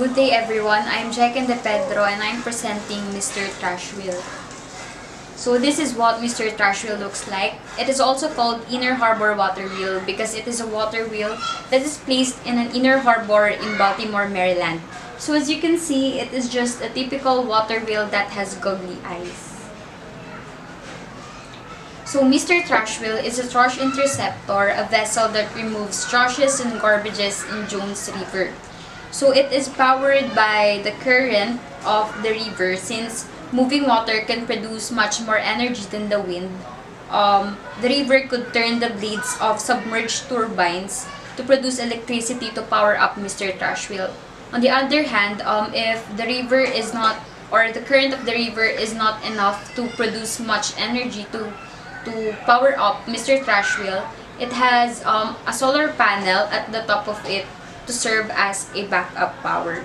Good day everyone, I'm Jhaica and Pedro and I'm presenting Mr. Trash Wheel. So this is what Mr. Trash Wheel looks like. It is also called Inner Harbor Water Wheel because it is a water wheel that is placed in an inner harbor in Baltimore, Maryland. So as you can see, it is just a typical water wheel that has goggly eyes. So Mr. Trash Wheel is a trash interceptor, a vessel that removes trashes and garbages in Jones River. So it is powered by the current of the river since moving water can produce much more energy than the wind. The river could turn the blades of submerged turbines to produce electricity to power up Mr. Trash Wheel. On the other hand, if the river is not, or the current of the river is not enough to produce much energy to power up Mr. Trash Wheel, it has a solar panel at the top of it to serve as a backup power.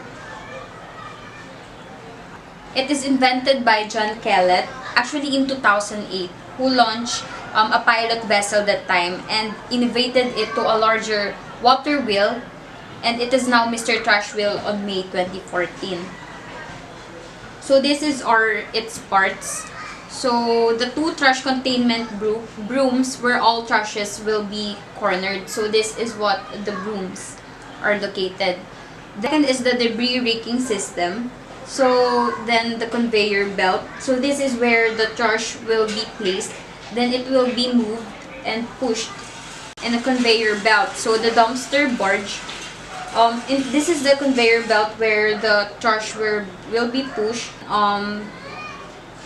It is invented by John Kellett, actually in 2008, who launched a pilot vessel that time and innovated it to a larger water wheel, and it is now Mr. Trash Wheel on May 2014. So this is its parts. So the two trash containment brooms where all trashes will be cornered. So this is what the brooms are located. The second is the debris raking system. So then the conveyor belt. So this is where the trash will be placed. Then it will be moved and pushed in a conveyor belt. So the dumpster barge. This is the conveyor belt where the trash will be pushed.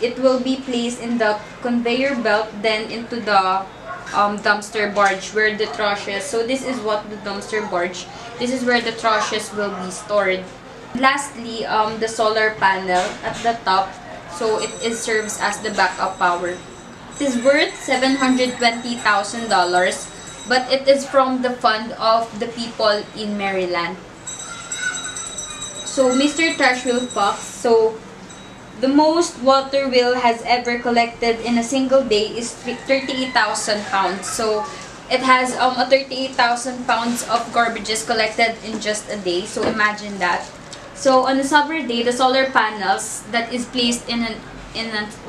It will be placed in the conveyor belt, then into the dumpster barge where the trashes. So this is what the dumpster barge. This is where the trashes will be stored. Lastly, the solar panel at the top. So it serves as the backup power. It is worth $720,000, but it is from the fund of the people in Maryland. So Mr. Trash Wheel Fox. So the most water wheel has ever collected in a single day is 38,000 pounds. So it has 38,000 pounds of garbages collected in just a day. So imagine that. So on a summer day, the solar panels that is placed in a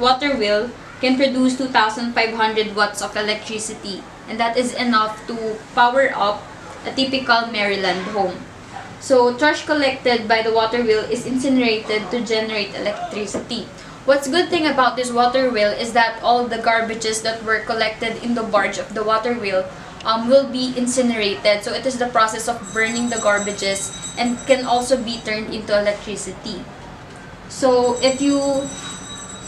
water wheel can produce 2,500 watts of electricity, and that is enough to power up a typical Maryland home. So trash collected by the water wheel is incinerated to generate electricity. What's good thing about this water wheel is that all the garbages that were collected in the barge of the water wheel will be incinerated. So it is the process of burning the garbages and can also be turned into electricity. So if you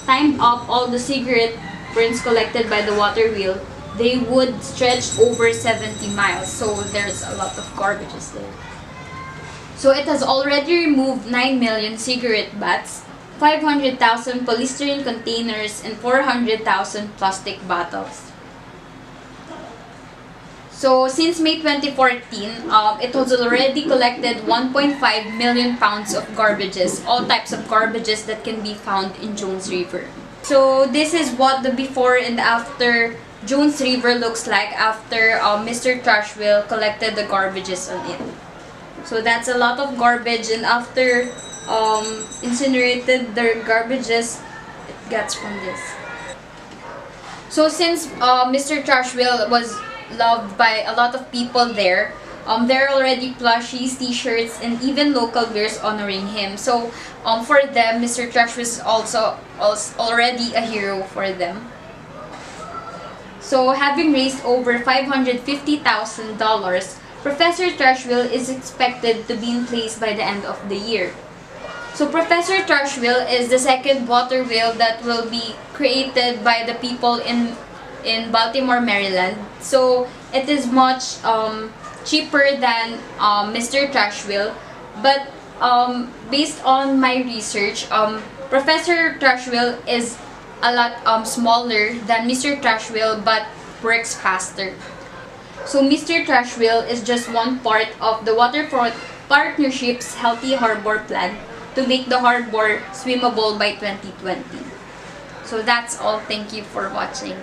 time up all the cigarette burns collected by the water wheel, they would stretch over 70 miles. So there's a lot of garbages there. So it has already removed 9 million cigarette butts, 500,000 polystyrene containers, and 400,000 plastic bottles. So since May 2014, it has already collected 1.5 million pounds of garbages, all types of garbages that can be found in Jones River. So this is what the before and after Jones River looks like after Mr. Trash Wheel collected the garbages on it. So that's a lot of garbage, and after incinerated the garbages, it gets from this. So since Mr. Trash Wheel was loved by a lot of people there are already plushies, t-shirts, and even local beers honoring him. So for them, Mr. Trash Wheel is also already a hero for them. So having raised over $550,000, Professor Trash Wheel is expected to be in place by the end of the year. So Professor Trash Wheel is the second water wheel that will be created by the people in Baltimore, Maryland. So it is much cheaper than Mr. Trash Wheel, but based on my research, Professor Trash Wheel is a lot smaller than Mr. Trash Wheel but works faster. So Mr. Trash Wheel is just one part of the Waterfront Partnership's Healthy Harbor Plan to make the harbor swimmable by 2020. So that's all. Thank you for watching.